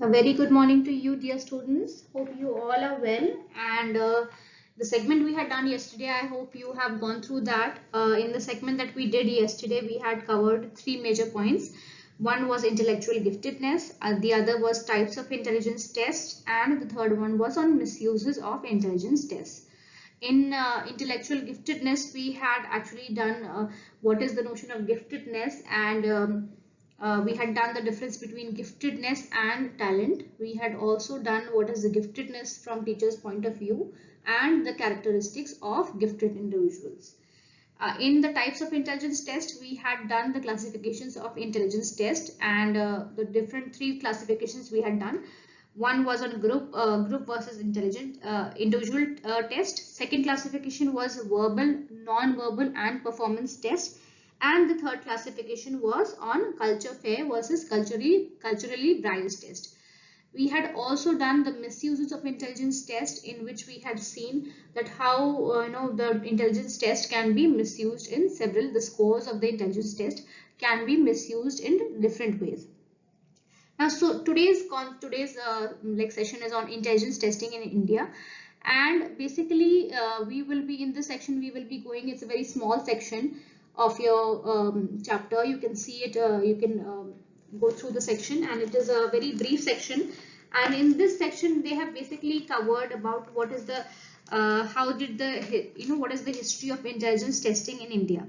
A very good morning to you, dear students. Hope you all are well. And the segment we had done yesterday, I hope you have gone through that. In the segment that we did yesterday, we had covered three major points. One was intellectual giftedness, the other was types of intelligence tests, and the third one was on misuses of intelligence tests. In intellectual giftedness, we had actually done what is the notion of giftedness, and we had done the difference between giftedness and talent. We had also done what is the giftedness from teacher's point of view and the characteristics of gifted individuals. In the types of intelligence test, we had done the classifications of intelligence test, and the different three classifications we had done. One was on group versus individual test. Second classification was verbal, non-verbal, and performance test. And the third classification was on culture fair versus culturally biased test. We had also done the misuses of intelligence test, in which we had seen that how the intelligence test can be misused in several. The scores of the intelligence test can be misused in different ways. Now, so today's session is on intelligence testing in India, and basically we will be in this section. We will be going. It's a very small section of your chapter. You can see it. You can go through the section, and it is a very brief section. And in this section, they have basically covered about what is the how did the what is the history of intelligence testing in India,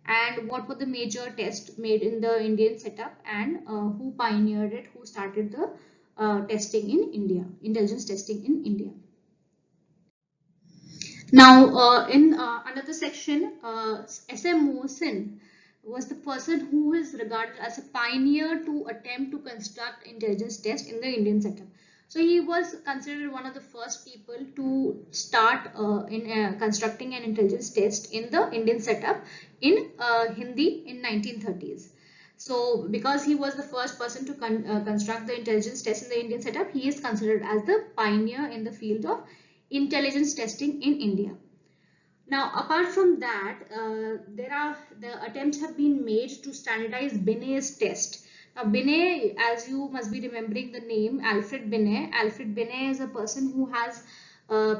and what were the major tests made in the Indian setup, and who pioneered it, who started the testing in India, intelligence testing in India. Now, in another section, S.M. Mohsin was the person who is regarded as a pioneer to attempt to construct intelligence test in the Indian setup. So he was considered one of the first people to start in constructing an intelligence test in the Indian setup in Hindi in 1930s. So because he was the first person to construct the intelligence test in the Indian setup, he is considered as the pioneer in the field of intelligence testing in India. Now, apart from that, the attempts have been made to standardize Binet's test. Now, Binet, as you must be remembering the name Alfred Binet. Alfred Binet is a person who has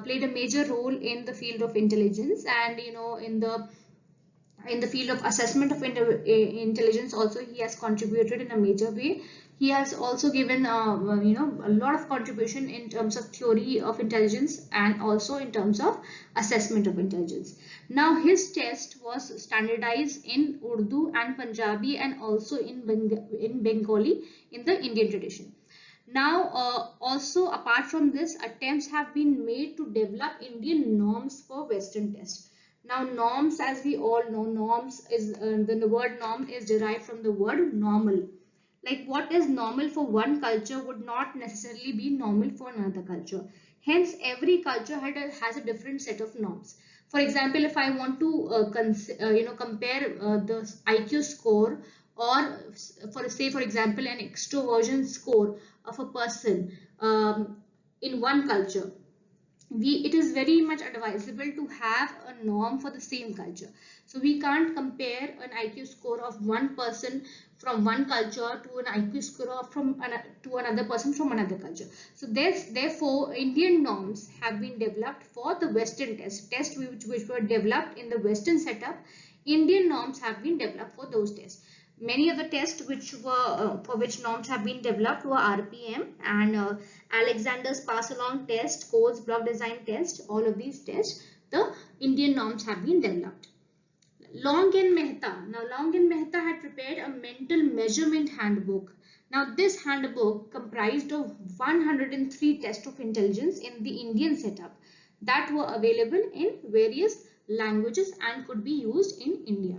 played a major role in the field of intelligence, and in the field of assessment of intelligence also he has contributed in a major way. He has also given a lot of contribution in terms of theory of intelligence and also in terms of assessment of intelligence. Now his test was standardized in Urdu and Punjabi and also in Bengali in the Indian tradition. Now also apart from this, attempts have been made to develop Indian norms for Western tests. Now norms, as we all know, norms is the word norm is derived from the word normal. Like what is normal for one culture would not necessarily be normal for another culture. Hence, every culture has a different set of norms. For example, if I want to compare the IQ score, or for example an extroversion score of a person in one culture, it is very much advisable to have a norm for the same culture. So we can't compare an IQ score of one person from one culture to an IQ score to another person from another culture. So therefore Indian norms have been developed for the Western tests which were developed in the Western setup. Indian norms have been developed for those tests. Many of the tests which were for which norms have been developed were RPM and Alexander's pass along test, Cole's block design test. All of these tests, the Indian norms have been developed. Long and Mehta. Now Long and Mehta had prepared a mental measurement handbook. Now this handbook comprised of 103 tests of intelligence in the Indian setup that were available in various languages and could be used in India.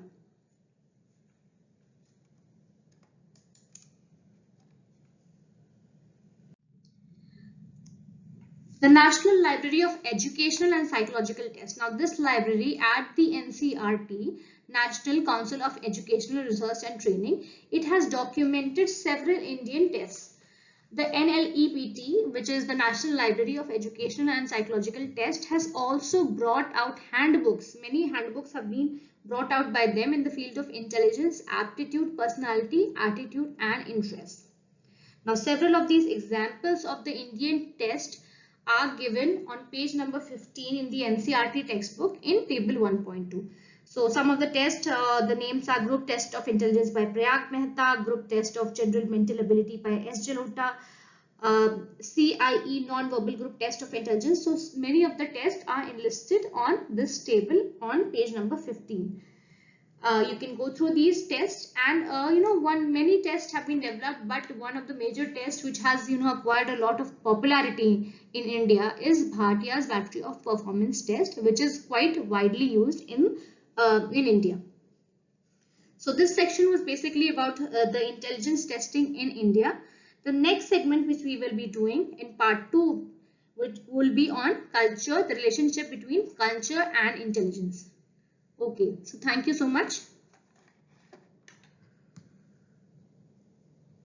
The National Library of Educational and Psychological Tests. Now this library at the NCRT, National Council of Educational Research and Training, it has documented several Indian tests. The NLEPT, which is the National Library of Educational and Psychological Test, has also brought out handbooks. Many handbooks have been brought out by them in the field of intelligence, aptitude, personality, attitude and interest. Now, several of these examples of the Indian test are given on page number 15 in the NCERT textbook in table 1.2. So, some of the tests, the names are Group Test of Intelligence by Prayag Mehta, Group Test of General Mental Ability by S. Jalota, CIE Non-Verbal Group Test of Intelligence. So, many of the tests are enlisted on this table on page number 15. You can go through these tests, and many tests have been developed, but one of the major tests which has acquired a lot of popularity in India is Bhartiya's Battery of Performance test, which is quite widely used in India. So this section was basically about the intelligence testing in India. The next segment which we will be doing in part 2, which will be on culture, the relationship between culture and intelligence. Okay, so thank you so much.